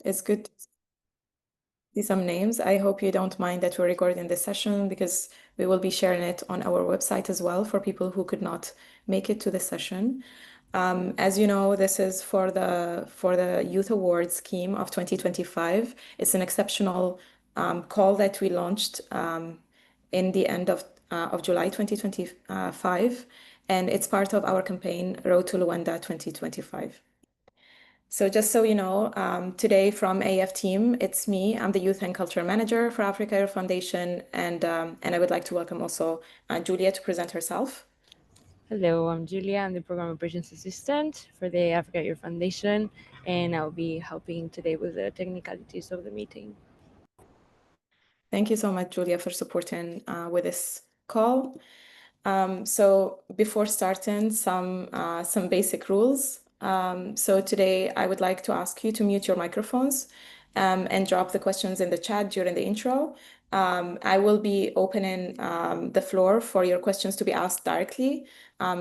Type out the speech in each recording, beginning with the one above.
It's good to see some names. I hope you don't mind that we're recording this session because we will be sharing it on our website as well for people who could not make it to the session. As you know, this is for the Youth Awards scheme of 2025. It's an exceptional call that we launched in the end of July 2025, and it's part of our campaign Road to Luanda 2025. So just so you know, today from AEF team, it's me. I'm the Youth and Culture Manager for Africa Air Foundation, and I would like to welcome also Julia to present herself. Hello, I'm Julia. I'm the Program Operations Assistant for the Africa Year Foundation, and I'll be helping today with the technicalities of the meeting. Thank you so much, Julia, for supporting with this call. So before starting, some basic rules. So today I would like to ask you to mute your microphones and drop the questions in the chat during the intro. I will be opening the floor for your questions to be asked directly.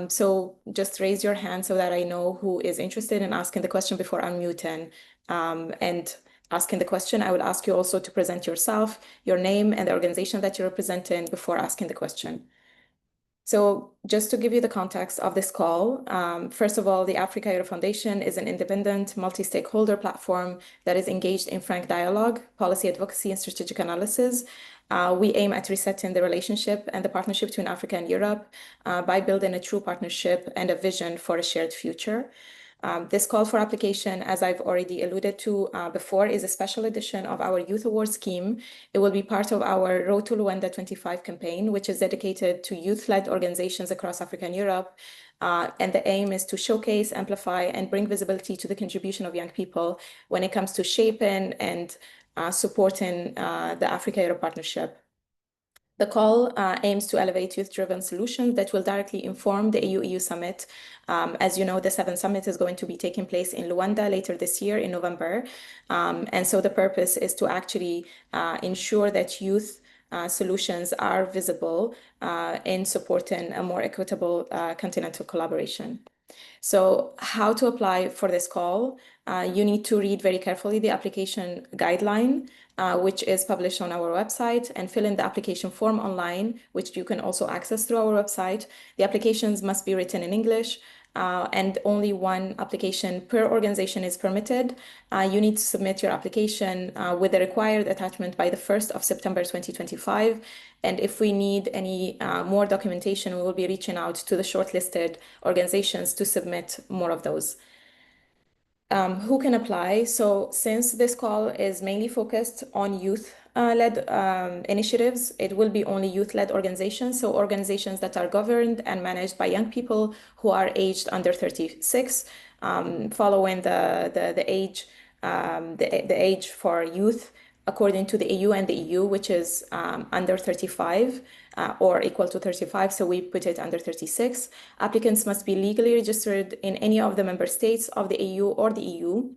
So just raise your hand so that I know who is interested in asking the question before unmuting. And asking the question, I will ask you also to present yourself, your name, and the organization that you're representing before asking the question. So just to give you the context of this call, first of all, the Africa Euro Foundation is an independent multi-stakeholder platform that is engaged in frank dialogue, policy advocacy, and strategic analysis. We aim at resetting the relationship and the partnership between Africa and Europe by building a true partnership and a vision for a shared future. This call for application, as I've already alluded to before, is a special edition of our Youth Award scheme. It will be part of our Road to Luanda 25 campaign, which is dedicated to youth-led organizations across Africa and Europe. And the aim is to showcase, amplify, and bring visibility to the contribution of young people when it comes to shaping and supporting the Africa-Europe partnership. The call aims to elevate youth-driven solutions that will directly inform the AU-EU summit. As you know, the 7th summit is going to be taking place in Luanda later this year in November. And so the purpose is to actually ensure that youth solutions are visible in supporting a more equitable continental collaboration. So how to apply for this call? You need to read very carefully the application guideline, which is published on our website, and fill in the application form online, which you can also access through our website. The applications must be written in English, and only one application per organization is permitted. You need to submit your application with the required attachment by the 1st of September 2025. And if we need any more documentation, we will be reaching out to the shortlisted organizations to submit more of those. Who can apply? So since this call is mainly focused on youth-led initiatives, it will be only youth-led organizations, so organizations that are governed and managed by young people who are aged under 36, following the age for youth according to the EU and the EU, which is under 35 or equal to 35, so we put it under 36. Applicants must be legally registered in any of the member states of the EU or the EU,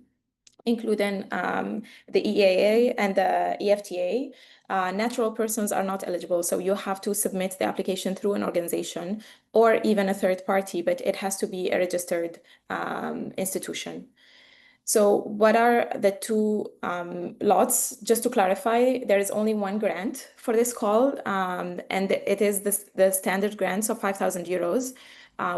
including the EAA and the EFTA. Natural persons are not eligible, so you have to submit the application through an organization or even a third party, but it has to be a registered institution. So what are the two lots? Just to clarify, there is only one grant for this call, and it is the standard grants of 5,000 euros,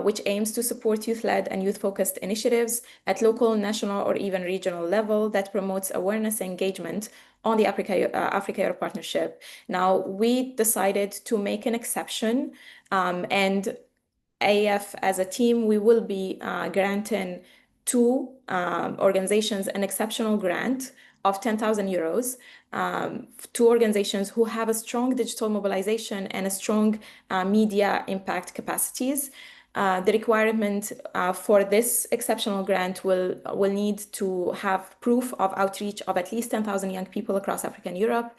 which aims to support youth-led and youth-focused initiatives at local, national, or even regional level that promotes awareness and engagement on the Africa-Europe partnership. Now, we decided to make an exception, and AEF as a team, we will be granting two organizations an exceptional grant of 10,000 euros, two organizations who have a strong digital mobilization and a strong media impact capacities. The requirement for this exceptional grant will need to have proof of outreach of at least 10,000 young people across Africa and Europe.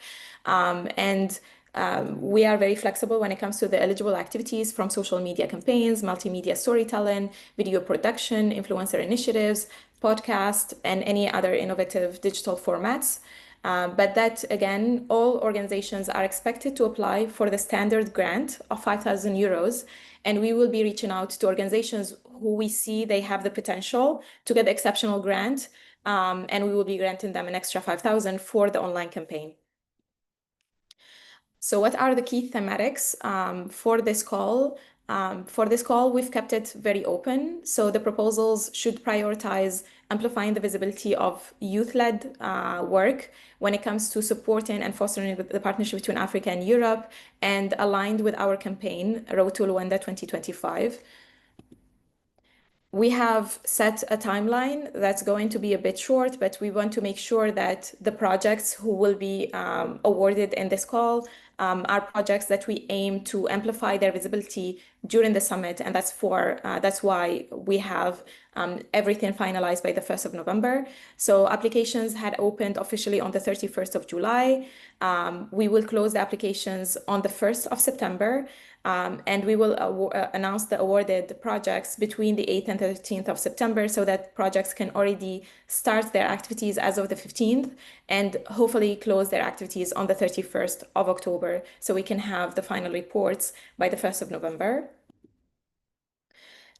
We are very flexible when it comes to the eligible activities, from social media campaigns, multimedia storytelling, video production, influencer initiatives, podcast, and any other innovative digital formats. But that, again, all organizations are expected to apply for the standard grant of 5,000 euros. And we will be reaching out to organizations who we see they have the potential to get the exceptional grant, and we will be granting them an extra 5,000 for the online campaign. So what are the key thematics for this call? For this call, we've kept it very open. So the proposals should prioritize amplifying the visibility of youth-led work when it comes to supporting and fostering the partnership between Africa and Europe, and aligned with our campaign, Road to Luanda 2025. We have set a timeline that's going to be a bit short, but we want to make sure that the projects who will be awarded in this call are projects that we aim to amplify their visibility during the summit, and that's why we have everything finalized by the 1st of November. So applications had opened officially on the 31st of July. We will close the applications on the 1st of September. And we will announce the awarded projects between the 8th and 13th of September so that projects can already start their activities as of the 15th and hopefully close their activities on the 31st of October so we can have the final reports by the 1st of November.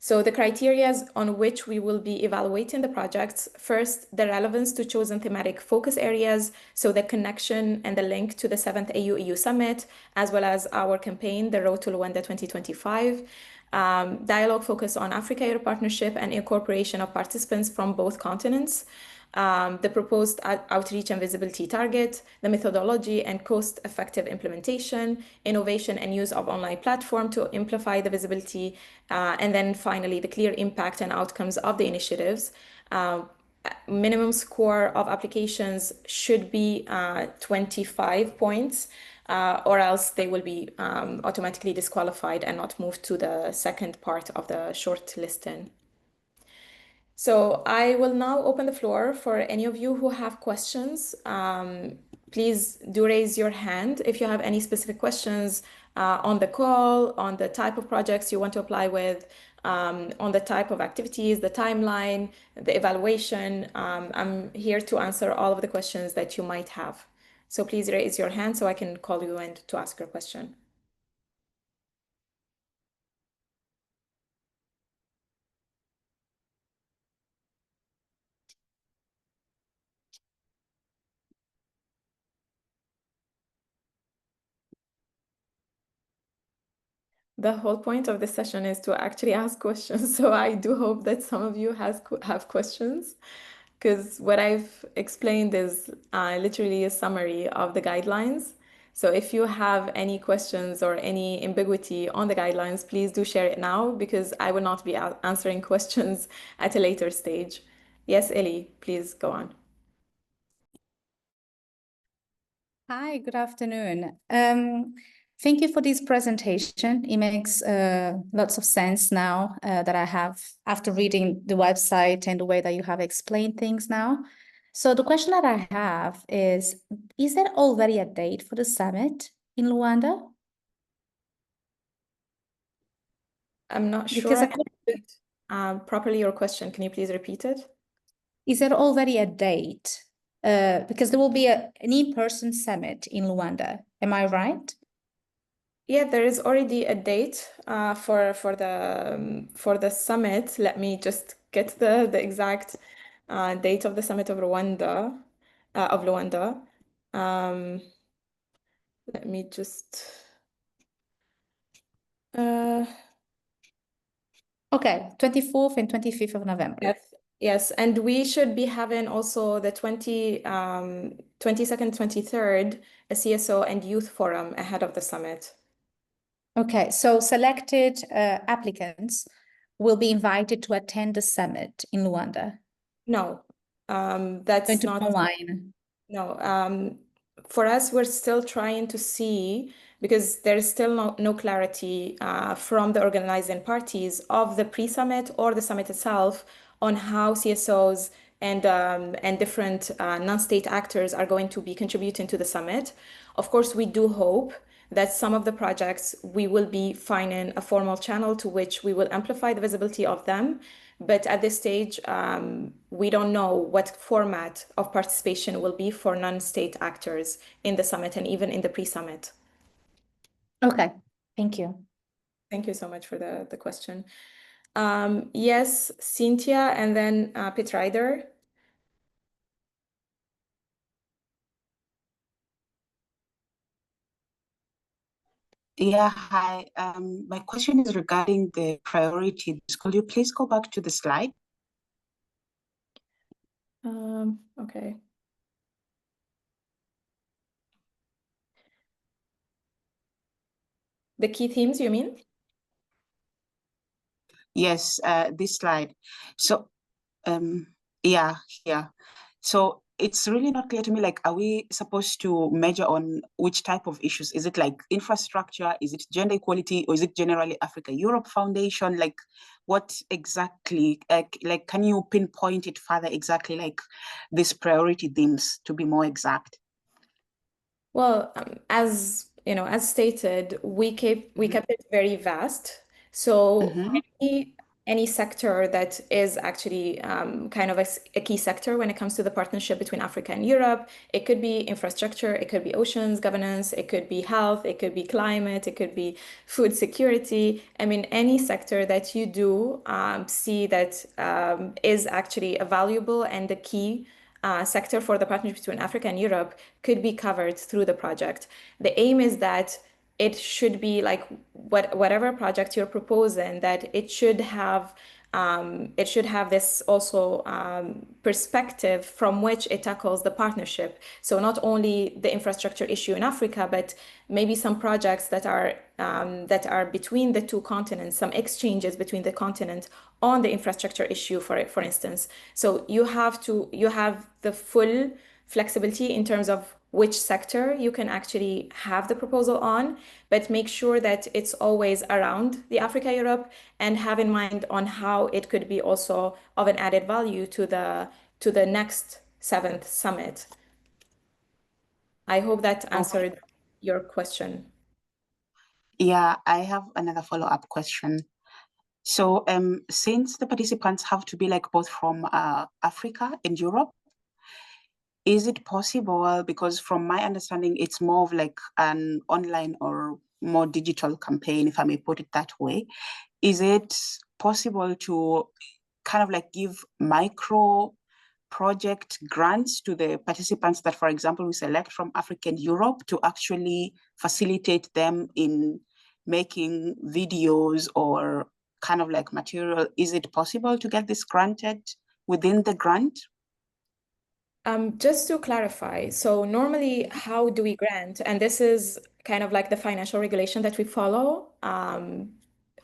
So the criteria on which we will be evaluating the projects, first, the relevance to chosen thematic focus areas, so the connection and the link to the 7th AU-EU Summit, as well as our campaign, the Road to Luanda 2025. Dialogue focus on Africa-Europe partnership and incorporation of participants from both continents. The proposed outreach and visibility target, the methodology and cost-effective implementation, innovation and use of online platform to amplify the visibility, and then finally the clear impact and outcomes of the initiatives. Minimum score of applications should be 25 points, or else they will be automatically disqualified and not moved to the second part of the short listing. So I will now open the floor for any of you who have questions. Please do raise your hand if you have any specific questions on the call, on the type of projects you want to apply with, on the type of activities, the timeline, the evaluation. I'm here to answer all of the questions that you might have. So please raise your hand so I can call you in to ask your question. The whole point of this session is to actually ask questions. So I do hope that some of you have questions, because what I've explained is literally a summary of the guidelines. So if you have any questions or any ambiguity on the guidelines, please do share it now, because I will not be answering questions at a later stage. Yes, Ellie, please go on. Hi, good afternoon. Thank you for this presentation. It makes lots of sense now that I have after reading the website and the way that you have explained things now. So the question that I have is there already a date for the summit in Luanda? I'm not sure Because I understood properly your question. Can you please repeat it? is there already a date? Because there will be an in-person summit in Luanda. Am I right? Yeah, there is already a date for the summit. Let me just get the exact date of the summit of Luanda. Um, Let me just uh, Okay, 24th and 25th of November. yes, and we should be having also the 22nd, 23rd, a CSO and youth forum ahead of the summit. Okay, so selected applicants will be invited to attend the summit in Luanda. No, Going that's to not. be online. No, for us, we're still trying to see, because there is still no clarity from the organizing parties of the pre-summit or the summit itself on how CSOs and different non-state actors are going to be contributing to the summit. Of course, we do hope that some of the projects we will be finding a formal channel to which we will amplify the visibility of them. But at this stage, we don't know what format of participation will be for non-state actors in the summit and even in the pre-summit. Okay, thank you. Thank you so much for the question. Yes, Cynthia, and then Pit Rider. Yeah, hi. My question is regarding the priorities. Could you please go back to the slide? Okay. The key themes, you mean? Yes, this slide. So, yeah, yeah. So it's really not clear to me, like, are we supposed to measure on which type of issues? Is it like infrastructure? Is it gender equality? Or is it generally Africa-Europe Foundation? Like, what exactly, like, can you pinpoint it further exactly, like, these priority themes to be more exact? Well, as you know, as stated, we kept it very vast. So Mm-hmm. any sector that is actually kind of a key sector when it comes to the partnership between Africa and Europe, it could be infrastructure, it could be oceans governance, it could be health, it could be climate, it could be food security. I mean, any sector that you do see that is actually a valuable and a key sector for the partnership between Africa and Europe could be covered through the project. The aim is that it should be like whatever project you're proposing, that it should have this also perspective from which it tackles the partnership. So not only the infrastructure issue in Africa, but maybe some projects that are between the two continents, some exchanges between the continent on the infrastructure issue, for instance. So you have the full flexibility in terms of which sector you can actually have the proposal on, but make sure that it's always around the Africa Europe and have in mind on how it could be also of an added value to the next seventh summit. I hope that Okay. answered your question. Yeah, I have another follow-up question. So, since the participants have to be like both from Africa and Europe, is it possible, because from my understanding, it's more of like an online or more digital campaign, if I may put it that way. Is it possible to kind of like give micro project grants to the participants that, for example, we select from Africa and Europe to actually facilitate them in making videos or kind of like material? Is it possible to get this granted within the grant? Just to clarify, so normally, how do we grant? And this is kind of like the financial regulation that we follow.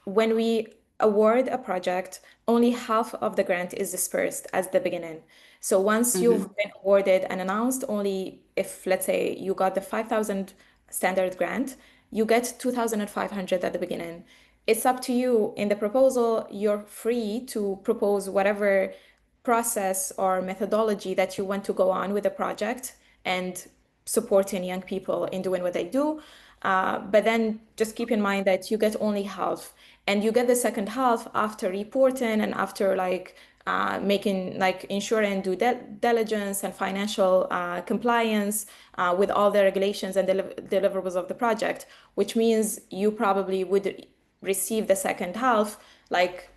When we award a project, only half of the grant is dispersed as the beginning. So once Mm-hmm. you've been awarded and announced, only if, let's say, you got the 5,000 standard grant, you get 2,500 at the beginning. It's up to you in the proposal. You're free to propose whatever process or methodology that you want to go on with the project and supporting young people in doing what they do. But then just keep in mind that you get only half, and you get the second half after reporting and after like making like ensuring due diligence and financial compliance with all the regulations and deliverables of the project, which means you probably would receive the second half like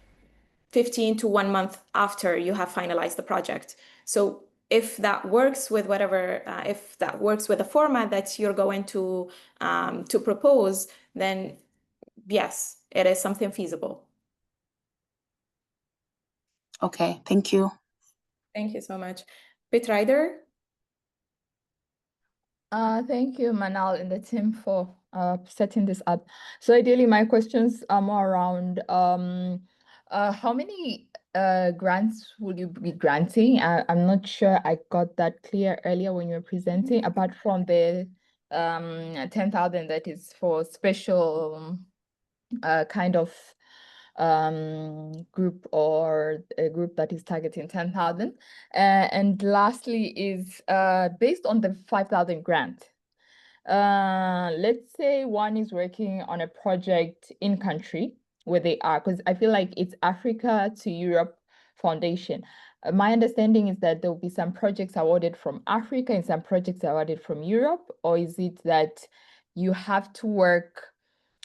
15 to 1 month after you have finalized the project. So if that works with if that works with the format that you're going to propose, then yes, it is something feasible. Okay, thank you. Thank you so much. Rider? Thank you, Manal and the team for setting this up. So ideally, my questions are more around how many grants will you be granting? I'm not sure I got that clear earlier when you were presenting, apart from the 10,000 that is for special kind of group or a group that is targeting 10,000. And lastly is based on the 5,000 grant. Let's say one is working on a project in country where they are, because I feel like it's Africa to Europe Foundation. My understanding is that there will be some projects awarded from Africa and some projects awarded from Europe, or is it that you have to work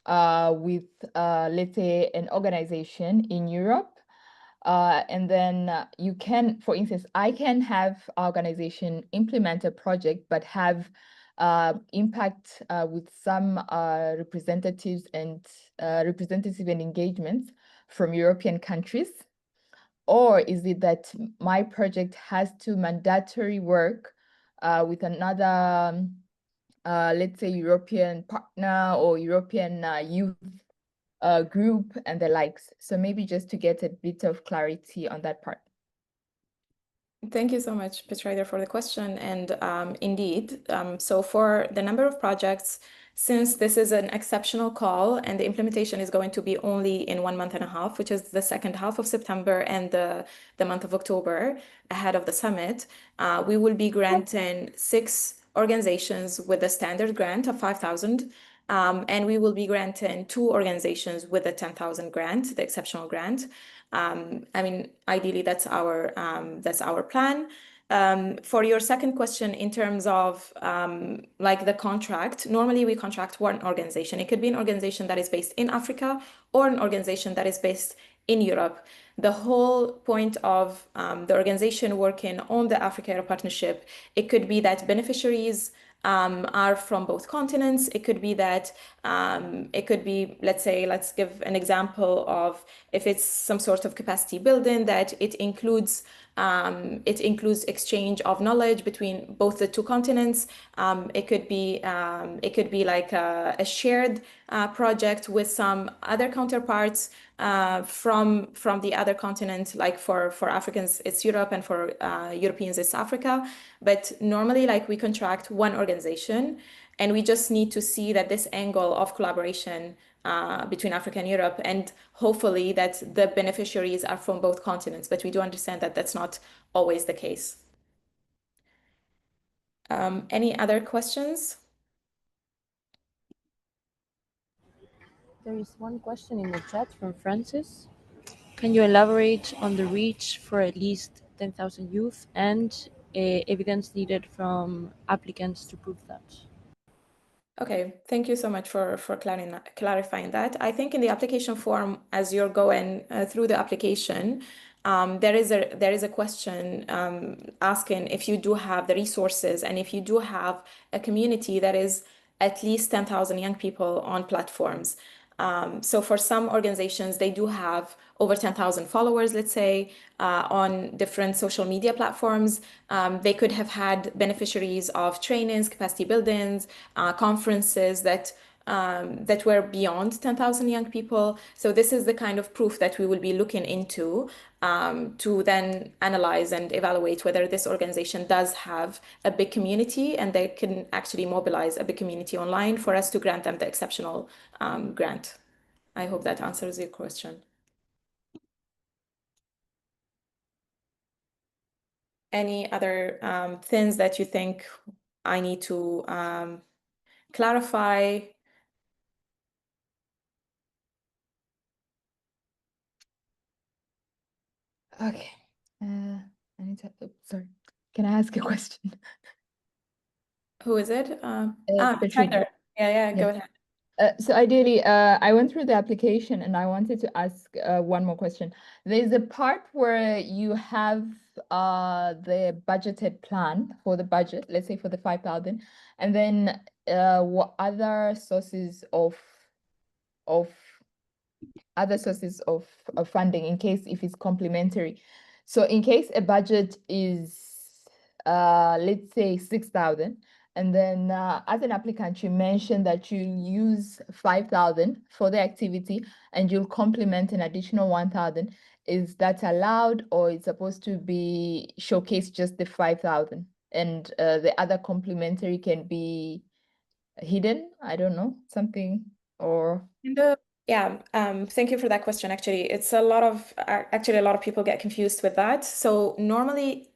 with, let's say, an organization in Europe? And then you can, for instance, I can have our organization implement a project, but have impact with some representatives and representative and engagements from European countries? Or is it that my project has to mandatory work with another, let's say, European partner or European youth group and the likes? So maybe just to get a bit of clarity on that part. Thank you so much, Petraida, for the question. And indeed, so for the number of projects, since this is an exceptional call and the implementation is going to be only in 1.5 months, which is the second half of September and the month of October ahead of the summit, we will be granting 6 organizations with a standard grant of 5,000. And we will be granting 2 organizations with a 10,000 grant, the exceptional grant. I mean, ideally, that's our plan. For your second question, in terms of like the contract, normally we contract one organization. It could be an organization that is based in Africa or an organization that is based in Europe. The whole point of the organization working on the Africa-Europe partnership, it could be that beneficiaries are from both continents. It could be that let's say, let's give an example of if it's some sort of capacity building, that it includes exchange of knowledge between both the 2 continents. It could be like a shared project with some other counterparts from the other continent. Like for Africans, it's Europe, and for Europeans, it's Africa. But normally, like, we contract one organization, and we just need to see that this angle of collaboration between Africa and Europe, and hopefully that the beneficiaries are from both continents. But we do understand that that's not always the case. Any other questions? There is one question in the chat from Francis. Can you elaborate on the reach for at least 10,000 youth and evidence needed from applicants to prove that? Okay, thank you so much for clarifying that. I think in the application form, as you're going through the application, there is a question asking if you do have the resources and if you do have a community that is at least 10,000 young people on platforms. So for some organizations, they do have over 10,000 followers, let's say, on different social media platforms. They could have had beneficiaries of trainings, capacity buildings, conferences that were beyond 10,000 young people. So this is the kind of proof that we will be looking into to then analyze and evaluate whether this organization does have a big community and they can actually mobilize a big community online for us to grant them the exceptional grant. I hope that answers your question. Any other things that you think I need to clarify? Okay. I need to, sorry. Can I ask a question? Who is it? Petrina. Petraida. Yeah, go ahead. So ideally, I went through the application and I wanted to ask one more question. There's a part where you have the budgeted plan for the budget, let's say for the 5,000, and then what other sources of funding in case if it's complementary. So in case a budget is let's say 6,000, and then as an applicant, you mentioned that you use 5,000 for the activity and you'll complement an additional 1,000. Is that allowed, or it's supposed to be showcase just the 5,000 and the other complementary can be hidden? I don't know, something or. Yeah, thank you for that question. Actually, a lot of people get confused with that. So normally,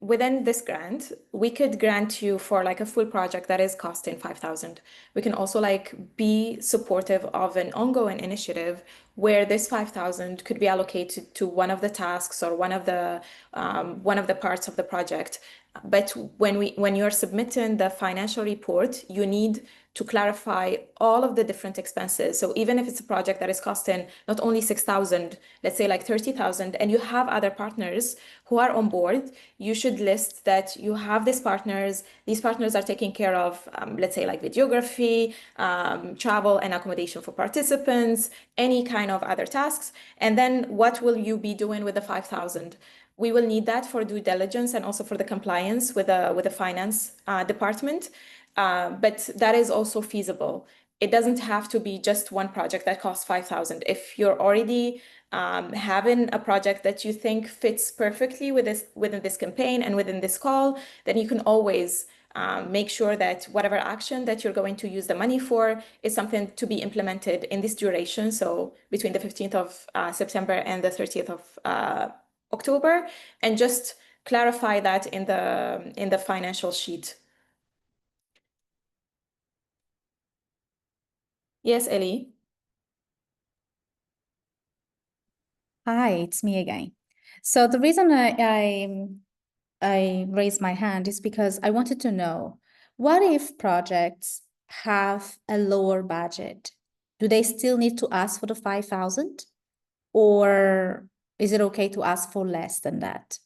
within this grant, we could grant you for like a full project that is costing 5,000. We can also like be supportive of an ongoing initiative where this 5,000 could be allocated to one of the tasks or one of the parts of the project. But when you're submitting the financial report, you need to clarify all of the different expenses. So even if it's a project that is costing not only 6,000, let's say like 30,000, and you have other partners who are on board, you should list that you have these partners are taking care of, let's say like videography, travel and accommodation for participants, any kind of other tasks. And then what will you be doing with the 5,000? We will need that for due diligence and also for the compliance with the finance department. But that is also feasible. It doesn't have to be just one project that costs 5,000. If you're already having a project that you think fits perfectly within this campaign and within this call, then you can always make sure that whatever action that you're going to use the money for is something to be implemented in this duration. So between the 15th of September and the 30th of October, and just clarify that in the financial sheet. Yes, Ellie. Hi, it's me again. So the reason I raised my hand is because I wanted to know, what if projects have a lower budget? Do they still need to ask for the 5,000? Or is it okay to ask for less than that?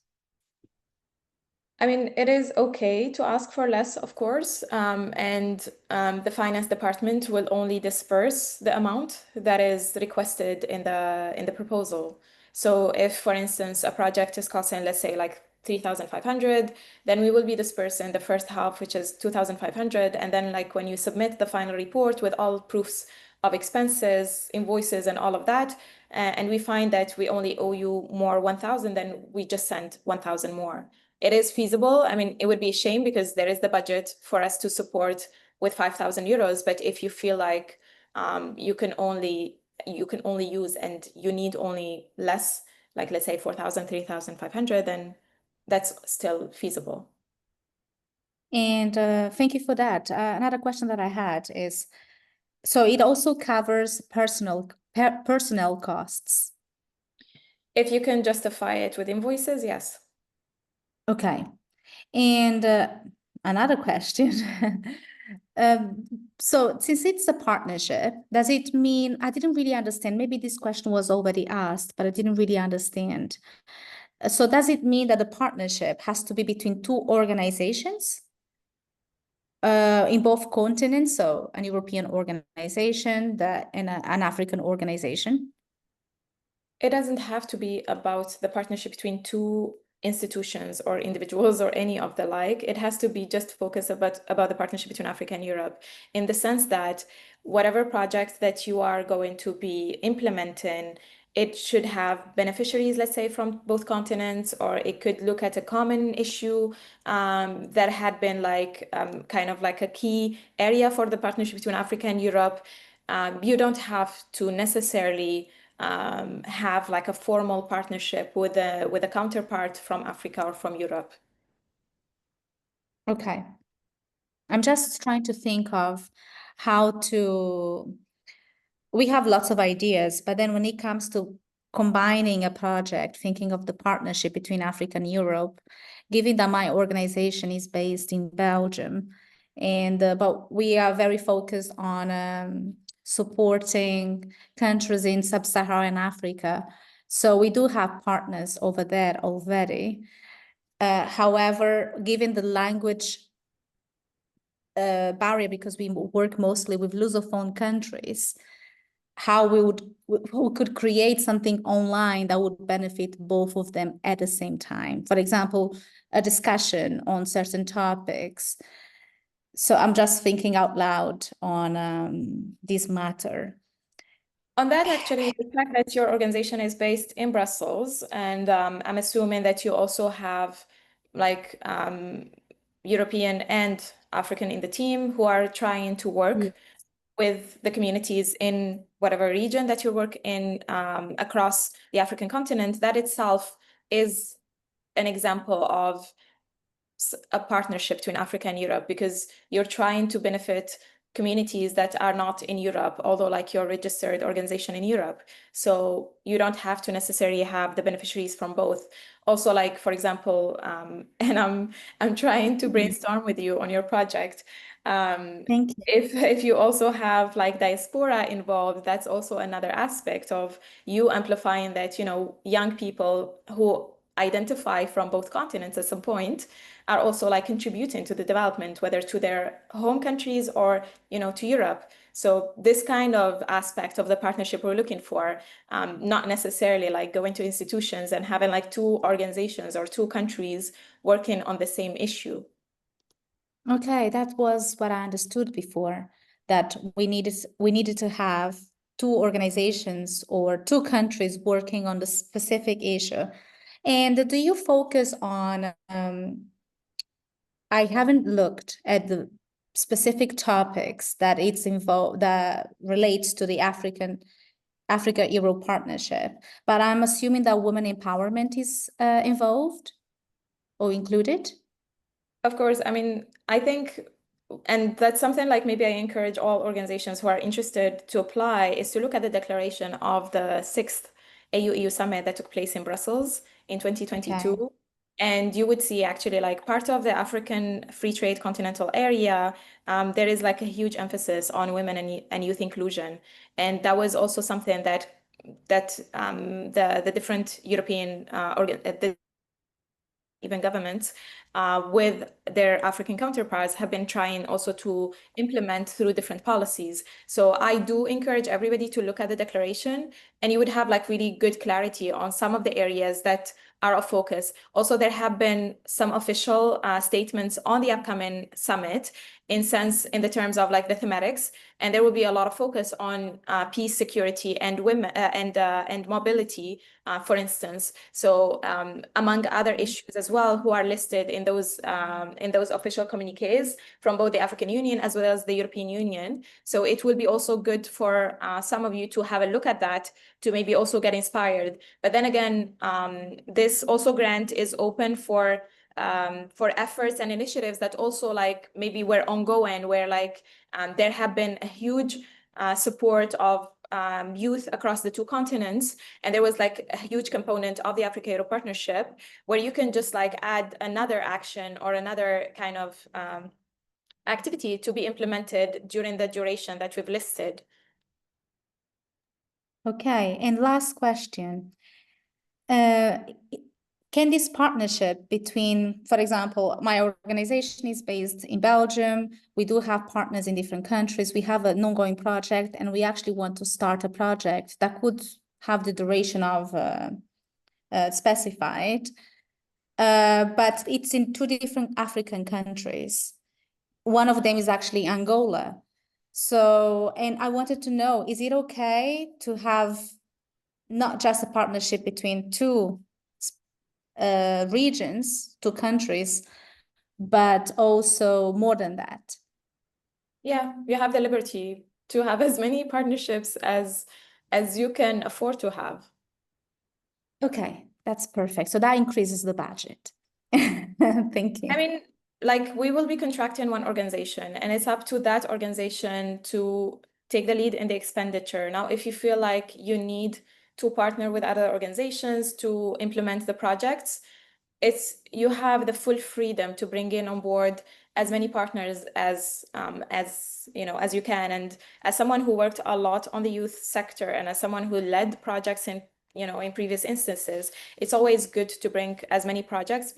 I mean, it is okay to ask for less, of course, and the finance department will only disperse the amount that is requested in the proposal. So if, for instance, a project is costing, let's say, like 3,500, then we will be dispersing the first half, which is 2,500, and then like when you submit the final report with all proofs of expenses, invoices, and all of that, and we find that we only owe you more 1,000, then we just send 1,000 more. It is feasible. I mean, it would be a shame because there is the budget for us to support with 5,000 euros. But if you feel like you can only use and you need only less, like let's say 4,000, 3,500, then that's still feasible. And thank you for that. Another question that I had is, so it also covers personnel costs. If you can justify it with invoices, yes. Okay. And another question. So since it's a partnership, does it mean, I didn't really understand, maybe this question was already asked, but I didn't really understand. So does it mean that the partnership has to be between two organizations in both continents? So an European organization and an African organization? It doesn't have to be about the partnership between two institutions or individuals or any of the like. It has to be just focused about the partnership between Africa and Europe, in the sense that whatever project that you are going to be implementing, it should have beneficiaries, let's say, from both continents, or it could look at a common issue that had been like kind of like a key area for the partnership between Africa and Europe. You don't have to necessarily have like a formal partnership with a counterpart from Africa or from Europe. Okay. I'm just trying to think of how to, we have lots of ideas, but then when it comes to combining a project, thinking of the partnership between Africa and Europe, given that my organization is based in Belgium, and but we are very focused on supporting countries in sub-Saharan Africa. So we do have partners over there already. However, given the language barrier, because we work mostly with Lusophone countries, how we could create something online that would benefit both of them at the same time. For example, a discussion on certain topics. So I'm just thinking out loud on this matter. On that, actually, the fact that your organization is based in Brussels, and I'm assuming that you also have like European and African in the team who are trying to work with the communities in whatever region that you work in across the African continent. That itself is an example of a partnership between Africa and Europe, because you're trying to benefit communities that are not in Europe, although like you're a registered organization in Europe. So you don't have to necessarily have the beneficiaries from both. also like, for example, and I'm trying to brainstorm with you on your project. Thank you. If you also have like diaspora involved, that's also another aspect of you amplifying that, young people who identify from both continents at some point are also like contributing to the development, whether to their home countries or, to Europe. So this kind of aspect of the partnership we're looking for, not necessarily like going to institutions and having like two organizations or two countries working on the same issue. Okay, that was what I understood before, that we needed to have two organizations or two countries working on the specific issue. And do you focus on, I haven't looked at the specific topics that it's involved that relates to the Africa-Europe partnership, but I'm assuming that women empowerment is involved or included? Of course, I mean, I think, and that's something like maybe I encourage all organizations who are interested to apply, is to look at the declaration of the 6th AU-EU summit that took place in Brussels in 2022. Okay. And you would see actually like part of the African free trade continental area, there is like a huge emphasis on women and youth inclusion. And that was also something that the different European even governments with their African counterparts have been trying also to implement through different policies. So I do encourage everybody to look at the declaration, and you would have like really good clarity on some of the areas that are of focus. Also, there have been some official statements on the upcoming summit in the terms of like the thematics, and there will be a lot of focus on peace, security, and women and mobility, for instance. So among other issues as well, who are listed in those official communiques from both the African Union as well as the European Union. So it will be also good for some of you to have a look at that to maybe also get inspired. But then again, this also grant is open for efforts and initiatives that also like maybe were ongoing, where like there have been a huge support of youth across the two continents, and there was like a huge component of the Africa-Europe partnership where you can just like add another action or another kind of activity to be implemented during the duration that we've listed. Okay, and last question. Can this partnership between, for example, my organization is based in Belgium. We do have partners in different countries. We have an ongoing project, and we actually want to start a project that could have the duration of specified, but it's in two different African countries. One of them is actually Angola. So, and I wanted to know, is it okay to have not just a partnership between two regions, two countries, but also more than that? Yeah, you have the liberty to have as many partnerships as you can afford to have. Okay, that's perfect. So that increases the budget. Thank you. I mean, like we will be contracting one organization, and it's up to that organization to take the lead in the expenditure. Now, if you feel like you need to partner with other organizations to implement the projects, you have the full freedom to bring in on board as many partners as you can. And as someone who worked a lot on the youth sector, and as someone who led projects in previous instances, it's always good to bring as many projects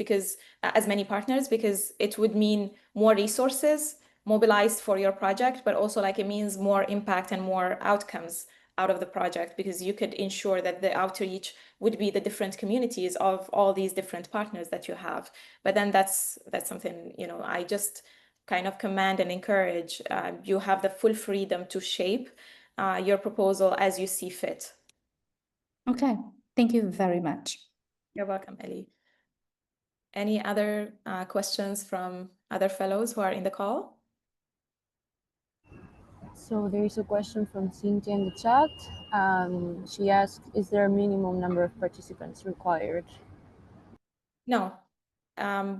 as many partners, because it would mean more resources mobilized for your project, but also like it means more impact and more outcomes out of the project, because you could ensure that the outreach would be the different communities of all these different partners that you have. But then that's something, I just kind of command and encourage. You have the full freedom to shape your proposal as you see fit. Okay, thank you very much. You're welcome, Ellie. Any other questions from other fellows who are in the call? So there is a question from Cynthia in the chat. She asked, is there a minimum number of participants required? No,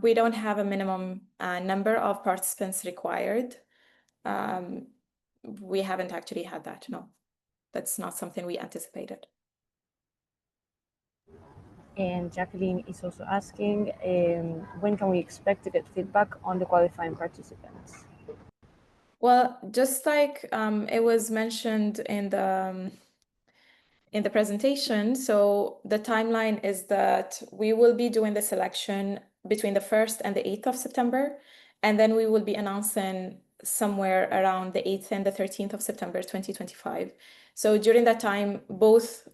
we don't have a minimum number of participants required. We haven't actually had that, no. That's not something we anticipated. And Jacqueline is also asking, when can we expect to get feedback on the qualifying participants? Well, just like it was mentioned in the presentation, so the timeline is that we will be doing the selection between the 1st and the 8th of September, and then we will be announcing somewhere around the 8th and the 13th of September 2025. So during that time, both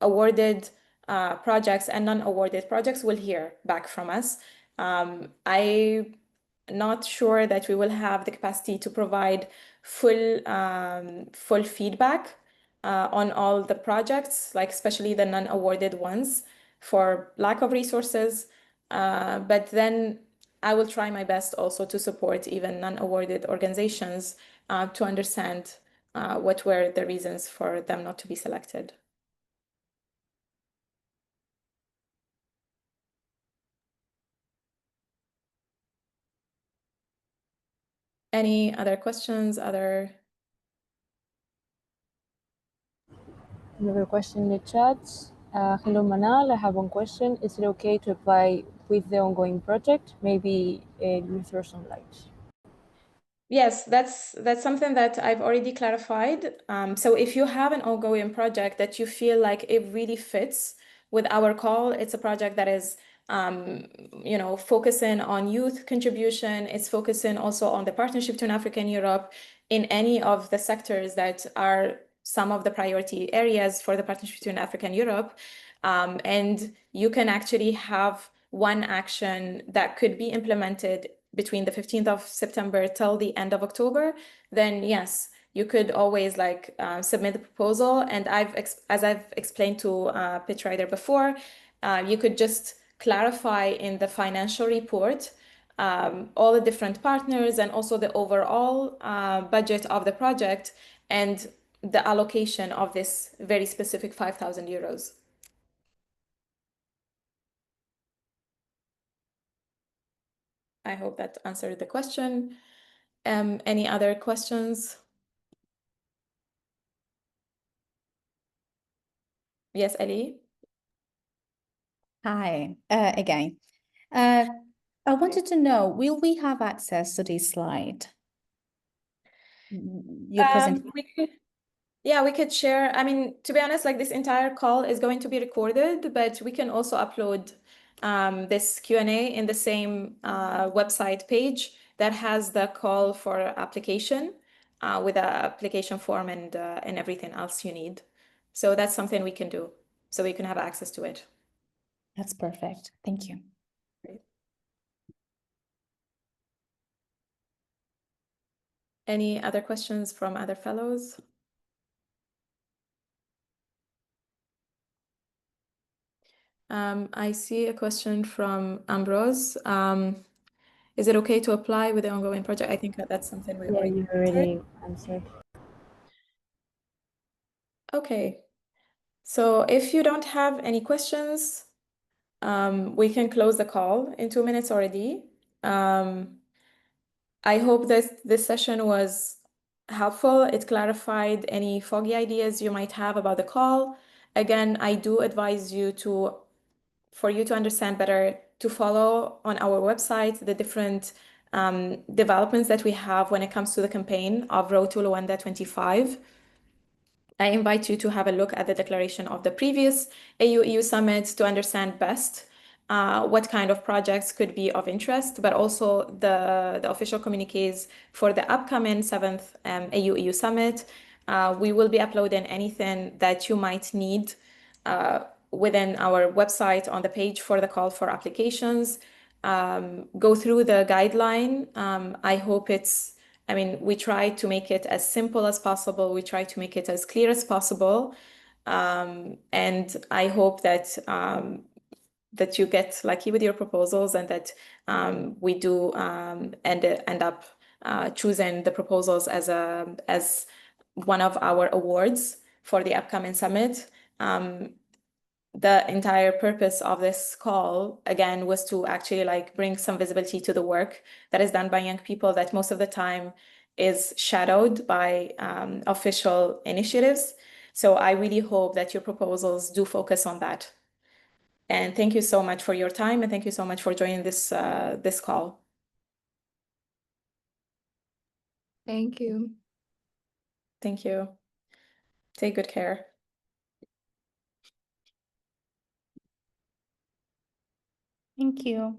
awarded projects and non-awarded projects will hear back from us. I'm not sure that we will have the capacity to provide full feedback on all the projects, like especially the non-awarded ones, for lack of resources. But then I will try my best also to support even non-awarded organizations to understand what were the reasons for them not to be selected. Any other questions? Another question in the chat. Hello, Manal. I have one question. Is it okay to apply with the ongoing project? Maybe you throw some light. Yes, that's something that I've already clarified. So if you have an ongoing project that you feel like it really fits with our call, it's a project that is focusing on youth contribution. It's focusing also on the partnership between Africa and Europe in any of the sectors that are some of the priority areas for the partnership between Africa and Europe. And you can actually have one action that could be implemented between the 15th of September till the end of October, then yes, you could always submit the proposal. And as I've explained to Pitch Rider before, you could just clarify in the financial report all the different partners and also the overall budget of the project and the allocation of this very specific 5,000 euros. I hope that answered the question. Any other questions? Yes, Ali? Hi, again. I wanted to know, will we have access to this slide? Your presentation. We could share. I mean, to be honest, like this entire call is going to be recorded, but we can also upload this Q&A in the same website page that has the call for application with the application form and everything else you need. So that's something we can do, so we can have access to it. That's perfect. Thank you. Great. Any other questions from other fellows? I see a question from Ambrose. Is it okay to apply with the ongoing project? I think that's something we Yeah, already you already answered. Okay. So if you don't have any questions, we can close the call in 2 minutes already. I hope that this session was helpful. It clarified any foggy ideas you might have about the call. Again, I do advise you for you to understand better, to follow on our website the different developments that we have when it comes to the campaign of Road to Luanda 25. I invite you to have a look at the declaration of the previous AU-EU summit to understand best what kind of projects could be of interest, but also the official communiques for the upcoming 7th AU-EU summit. We will be uploading anything that you might need within our website on the page for the call for applications. Go through the guideline. I hope we try to make it as simple as possible. We try to make it as clear as possible. And I hope that you get lucky with your proposals and that we do end up choosing the proposals as one of our awards for the upcoming summit. The entire purpose of this call, again, was to actually bring some visibility to the work that is done by young people that most of the time is shadowed by official initiatives. So I really hope that your proposals do focus on that. And thank you so much for your time, and thank you so much for joining this call. Thank you. Thank you. Take good care. Thank you.